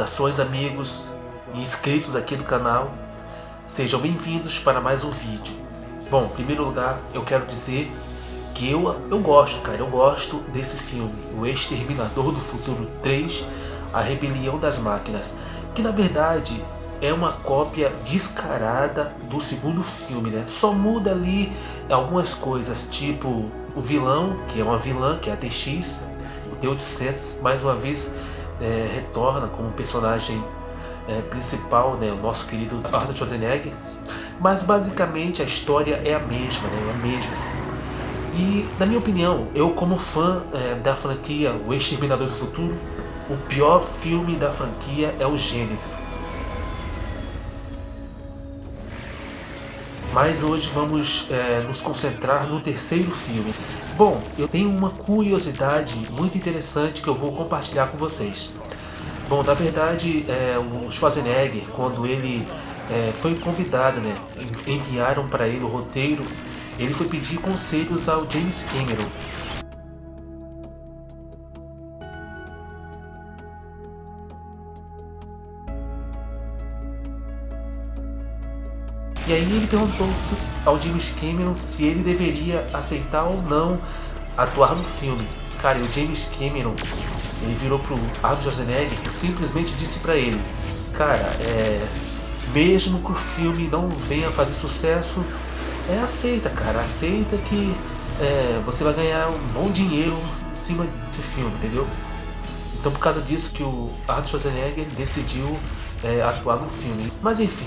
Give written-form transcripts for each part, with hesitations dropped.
Saudações, amigos e inscritos aqui do canal, sejam bem-vindos para mais um vídeo. Bom, em primeiro lugar eu quero dizer que eu gosto desse filme, O Exterminador do Futuro 3, A Rebelião das Máquinas, que na verdade é uma cópia descarada do segundo filme, né? Só muda ali algumas coisas, tipo o vilão, que é uma vilã, que é a TX, o T-800, mais uma vez retorna como personagem principal, né, o nosso querido Arnold Schwarzenegger, mas basicamente a história é a mesma, né, é a mesma assim. E na minha opinião, eu como fã da franquia O Exterminador do Futuro, o pior filme da franquia é o Gênesis. Mas hoje vamos nos concentrar no terceiro filme. Bom, eu tenho uma curiosidade muito interessante que eu vou compartilhar com vocês. Bom, na verdade, o Schwarzenegger, quando ele foi convidado, né, enviaram para ele o roteiro, ele foi pedir conselhos ao James Cameron. E aí ele perguntou ao James Cameron se ele deveria aceitar ou não atuar no filme. Cara, e o James Cameron, ele virou pro Arnold Schwarzenegger e simplesmente disse pra ele: cara, mesmo que o filme não venha fazer sucesso, aceita, cara, aceita que você vai ganhar um bom dinheiro em cima desse filme, entendeu? Então por causa disso que o Arnold Schwarzenegger decidiu atuar no filme. Mas enfim,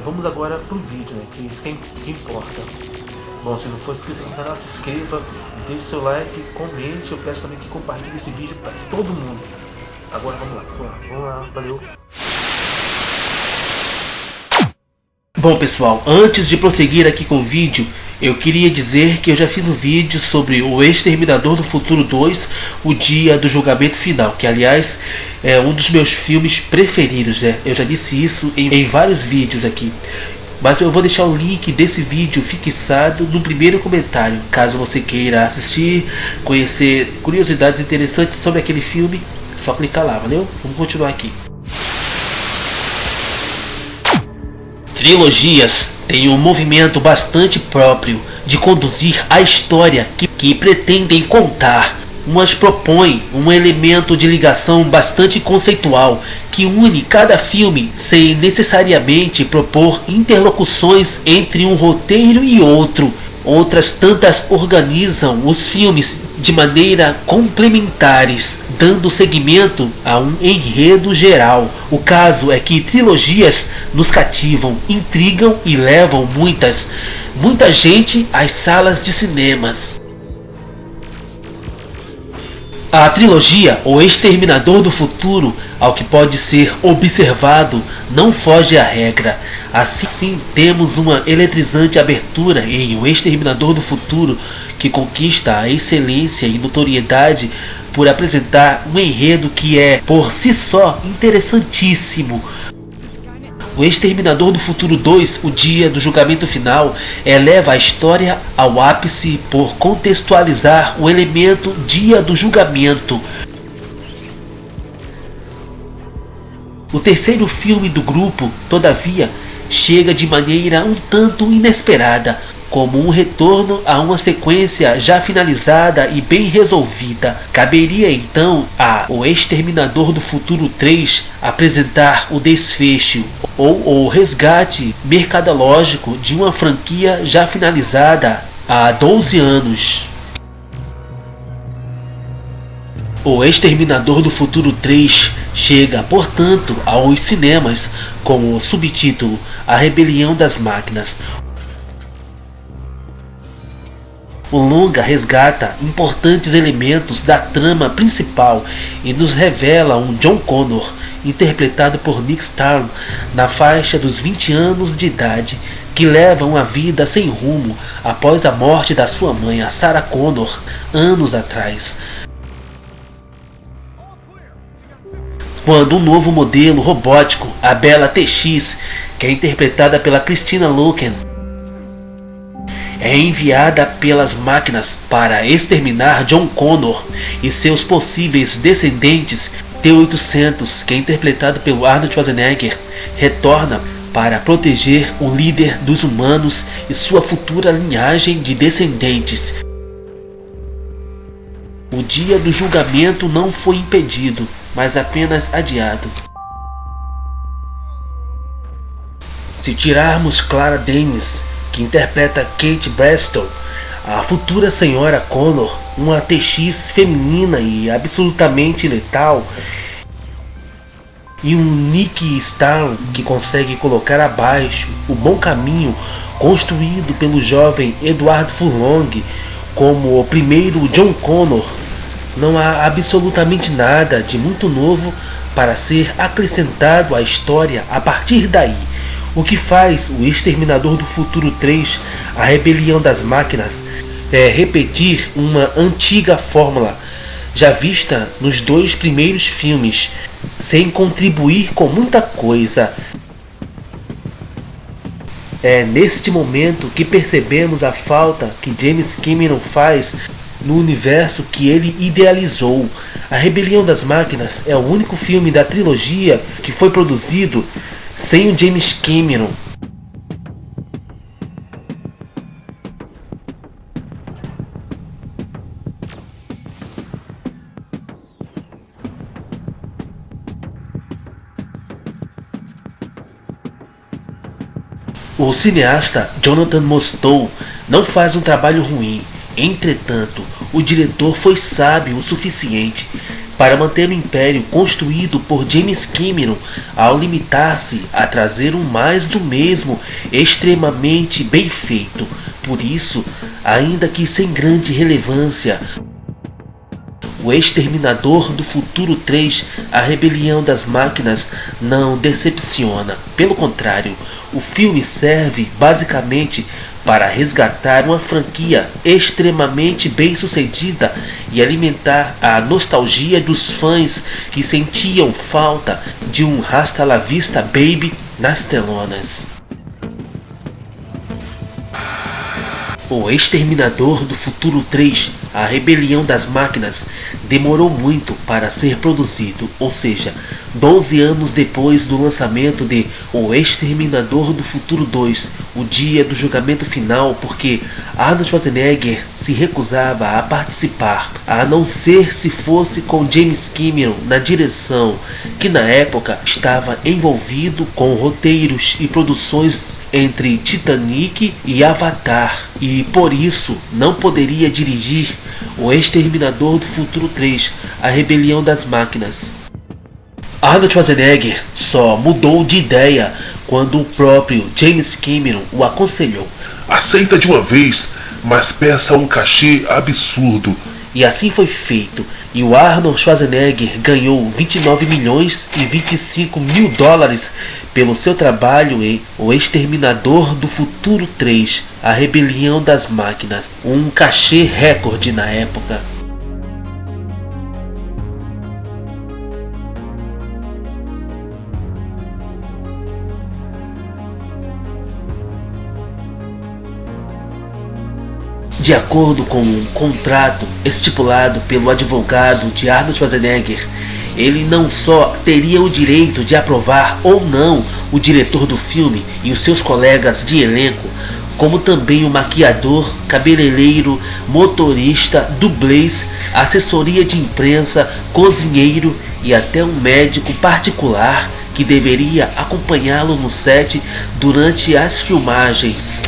vamos agora pro vídeo, né, que isso que importa. Bom, se não for inscrito no canal, se inscreva, deixe seu like, comente, eu peço também que compartilhe esse vídeo para todo mundo. Agora vamos lá, valeu. Bom pessoal, antes de prosseguir aqui com o vídeo, eu queria dizer que eu já fiz um vídeo sobre O Exterminador do Futuro 2, O Dia do Julgamento Final, que aliás é um dos meus filmes preferidos, né? Eu já disse isso em vários vídeos aqui. Mas eu vou deixar o link desse vídeo fixado no primeiro comentário, caso você queira assistir, conhecer curiosidades interessantes sobre aquele filme, é só clicar lá, valeu? Vamos continuar aqui. Trilogias têm um movimento bastante próprio de conduzir a história que pretendem contar. Umas propõem um elemento de ligação bastante conceitual que une cada filme sem necessariamente propor interlocuções entre um roteiro e outro. Outras tantas organizam os filmes de maneira complementares, dando seguimento a um enredo geral. O caso é que trilogias nos cativam, intrigam e levam muita gente às salas de cinemas. A trilogia O Exterminador do Futuro, ao que pode ser observado, não foge à regra. Assim, temos uma eletrizante abertura em O Exterminador do Futuro, que conquista a excelência e notoriedade por apresentar um enredo que é, por si só, interessantíssimo. O Exterminador do Futuro 2, O Dia do Julgamento Final, eleva a história ao ápice por contextualizar o elemento Dia do Julgamento. O terceiro filme do grupo, todavia, chega de maneira um tanto inesperada, como um retorno a uma sequência já finalizada e bem resolvida. Caberia então a O Exterminador do Futuro 3 apresentar o desfecho ou o resgate mercadológico de uma franquia já finalizada há 12 anos. O Exterminador do Futuro 3 chega, portanto, aos cinemas com o subtítulo A Rebelião das Máquinas. O longa resgata importantes elementos da trama principal e nos revela um John Connor, interpretado por Nick Starr, na faixa dos 20 anos de idade, que leva uma vida sem rumo após a morte da sua mãe, a Sarah Connor, anos atrás. Quando um novo modelo robótico, a Bella TX, que é interpretada pela Christina Loken, é enviada pelas máquinas para exterminar John Connor e seus possíveis descendentes, T-800, que é interpretado pelo Arnold Schwarzenegger, retorna para proteger o líder dos humanos e sua futura linhagem de descendentes. O dia do julgamento não foi impedido, mas apenas adiado. Se tirarmos Clara Denis, que interpreta Kate Bristol, a futura senhora Connor, uma TX feminina e absolutamente letal, e um Nick Starr que consegue colocar abaixo o bom caminho construído pelo jovem Edward Furlong como o primeiro John Connor, não há absolutamente nada de muito novo para ser acrescentado à história a partir daí. O que faz o Exterminador do Futuro 3, A Rebelião das Máquinas, é repetir uma antiga fórmula já vista nos 2 primeiros filmes, sem contribuir com muita coisa. É neste momento que percebemos a falta que James Cameron faz no universo que ele idealizou. A Rebelião das Máquinas é o único filme da trilogia que foi produzido sem o James Cameron. O cineasta Jonathan Mostow não faz um trabalho ruim. Entretanto, o diretor foi sábio o suficiente para manter o império construído por James Cameron ao limitar-se a trazer um mais do mesmo extremamente bem feito. Por isso, ainda que sem grande relevância, O Exterminador do Futuro 3, A Rebelião das Máquinas, não decepciona. Pelo contrário, o filme serve basicamente para resgatar uma franquia extremamente bem sucedida e alimentar a nostalgia dos fãs que sentiam falta de um Hasta la Vista Baby nas telonas. O Exterminador do Futuro 3, A Rebelião das Máquinas, demorou muito para ser produzido, ou seja, 12 anos depois do lançamento de O Exterminador do Futuro 2, o dia do julgamento final, porque Arnold Schwarzenegger se recusava a participar, a não ser se fosse com James Cameron na direção, que na época estava envolvido com roteiros e produções entre Titanic e Avatar, e por isso não poderia dirigir O Exterminador do Futuro 3, A Rebelião das Máquinas. Arnold Schwarzenegger só mudou de ideia quando o próprio James Cameron o aconselhou. Aceita de uma vez, mas peça um cachê absurdo. E assim foi feito, e o Arnold Schwarzenegger ganhou 29 milhões e 25 mil dólares pelo seu trabalho em O Exterminador do Futuro 3, A Rebelião das Máquinas, um cachê recorde na época. De acordo com um contrato estipulado pelo advogado de Arnold Schwarzenegger, ele não só teria o direito de aprovar ou não o diretor do filme e os seus colegas de elenco, como também o maquiador, cabeleireiro, motorista, dublês, assessoria de imprensa, cozinheiro e até um médico particular que deveria acompanhá-lo no set durante as filmagens.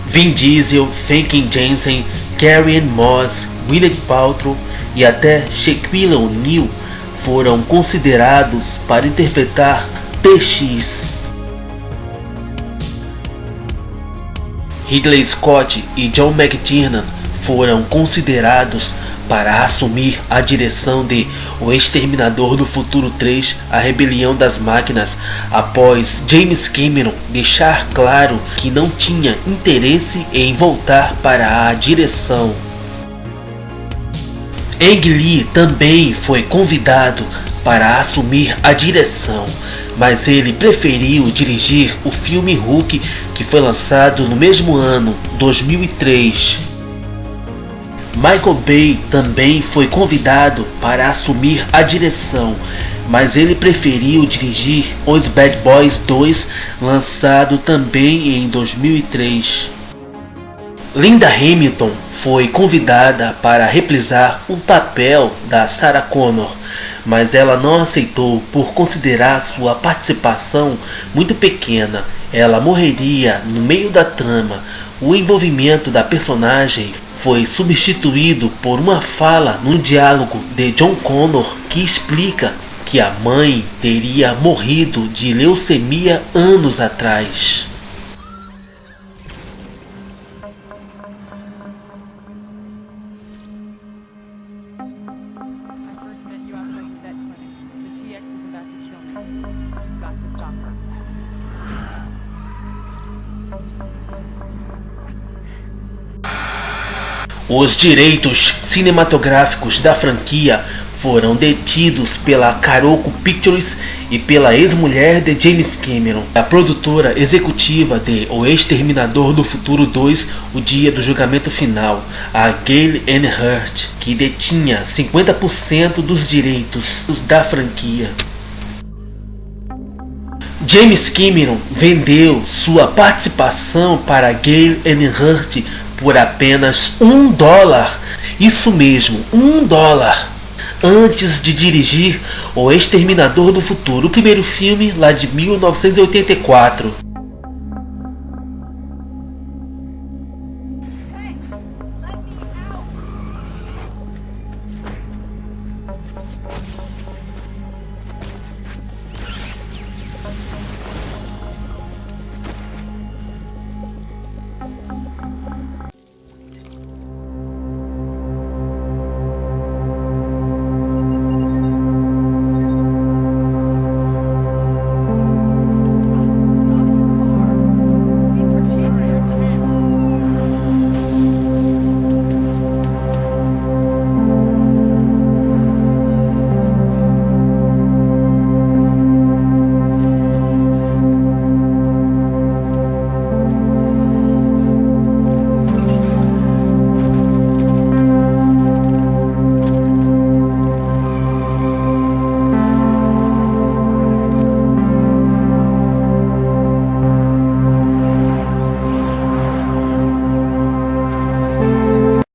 Vin Diesel, Famke Janssen, Carrie-Anne Moss, Gwyneth Paltrow e até Shaquille O'Neal foram considerados para interpretar TX. Ridley Scott e John McTiernan foram considerados para assumir a direção de O Exterminador do Futuro 3, A Rebelião das Máquinas, após James Cameron deixar claro que não tinha interesse em voltar para a direção. Ang Lee também foi convidado para assumir a direção, mas ele preferiu dirigir o filme Hulk, que foi lançado no mesmo ano, 2003. Michael Bay também foi convidado para assumir a direção, mas ele preferiu dirigir Os Bad Boys 2, lançado também em 2003. Linda Hamilton foi convidada para reprisar o papel da Sarah Connor, mas ela não aceitou por considerar sua participação muito pequena. Ela morreria no meio da trama. O envolvimento da personagem foi substituído por uma fala num diálogo de John Connor que explica que a mãe teria morrido de leucemia anos atrás. Os direitos cinematográficos da franquia foram detidos pela Karoko Pictures e pela ex-mulher de James Cameron, a produtora executiva de O Exterminador do Futuro 2, O Dia do Julgamento Final, a Gale Anne Hurd, que detinha 50% dos direitos da franquia. James Cameron vendeu sua participação para Gale Anne Hurd por apenas $1. Isso mesmo, $1. Antes de dirigir O Exterminador do Futuro, o primeiro filme lá de 1984.